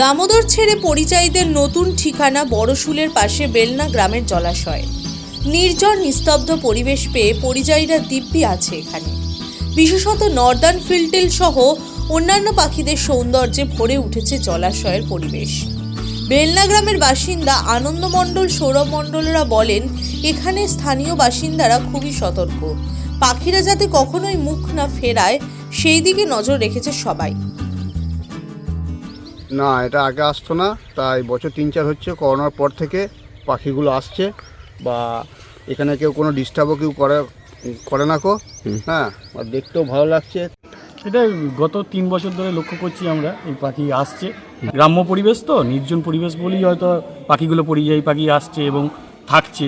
দামোদর ছেড়ে পরিযায়ীদের নতুন ঠিকানা বড়শুলের পাশে বেলনা গ্রামের জলাশয়। নির্জন নিস্তব্ধ পরিবেশ পেয়ে পরিযায়ীরা দিব্যি আছে এখানে। বিশেষত নর্দার্ন ফিল্টেল সহ অন্যান্য পাখিদের সৌন্দর্যে ভরে উঠেছে জলাশয়ের পরিবেশ। বেলনা গ্রামের বাসিন্দা আনন্দ মণ্ডল, সৌরভ মণ্ডলরা বলেন, এখানে স্থানীয় বাসিন্দারা খুবই সতর্ক। পাখিরা যাতে কখনোই মুখ না ফেরায় সেই দিকে নজর রেখেছে সবাই। না, এটা আগে আসতো না, তাই বছর 3-4 হচ্ছে করোনার পর থেকে পাখিগুলো আসছে। বা এখানে কেউ কোনো ডিস্টার্বও কেউ করে না কো। হ্যাঁ, আর দেখতেও ভালো লাগছে। এটা গত 3 বছর ধরে লক্ষ্য করছি আমরা, এই পাখি আসছে। গ্রাম্য পরিবেশ তো, নির্জন পরিবেশ বলেই হয়তো পাখিগুলো পরিযায়ী পাখি আসছে এবং থাকছে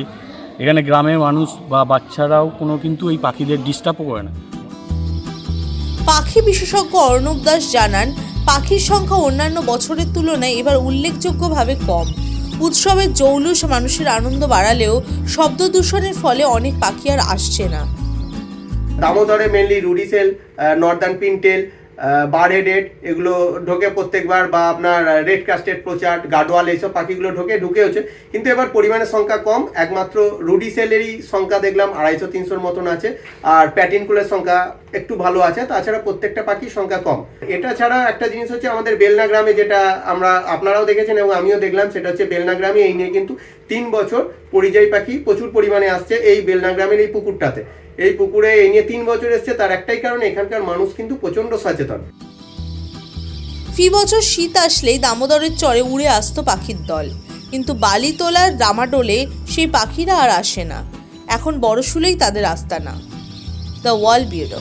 এখানে। গ্রামের মানুষ বা বাচ্চারাও কোনো কিন্তু এই পাখিদের ডিস্টার্বও করে না। পাখি বিশেষজ্ঞ অর্ণব দাস জানান, পাখির সংখ্যা অন্যান্য বছরের তুলনায় এবার উল্লেখযোগ্যভাবে কম। উৎসবের জৌলুস মানুষের আনন্দ বাড়ালেও শব্দ দূষণের ফলে অনেক পাখি আর আসছে না। দামোদরে মেনলি রুডিসেল, নর্দার্ন পিনটেল, বার হেডেড এগুলো ঢোকে প্রত্যেকবার, বা আপনার রেড কাস্টেড, প্রচার, গাডোয়াল এইসব পাখিগুলো ঢুকে হচ্ছে। কিন্তু এবার পরিমাণের সংখ্যা কম। একমাত্র রুডিসেলেরই সংখ্যা দেখলাম 250-300 মতন আছে, আর প্যাটিনকুলের সংখ্যা একটু ভালো আছে। তাছাড়া প্রত্যেকটা পাখির সংখ্যা কম। এটা ছাড়া একটা জিনিস হচ্ছে আমাদের বেলনা গ্রামে, যেটা আপনারাও দেখেছেন এবং আমিও দেখলাম, সেটা হচ্ছে বেলনা গ্রামে এই নিয়ে কিন্তু 3 বছর পরিযায়ী পাখি প্রচুর পরিমাণে আসছে এই বেলনা গ্রামের এই পুকুরটাতে। এই পুকুরে এই নিয়ে 3 বছর এসছে, তার একটাই কারণ এখানকার মানুষ কিন্তু প্রচন্ড সচেতন। ফি বছর শীত আসলেই দামোদরের চরে উড়ে আসতো পাখির দল, কিন্তু বালিতলার ডামাডোলে সেই পাখিরা আর আসে না। এখন বড়শুলেই তাদের আস্তানা। The world bureau.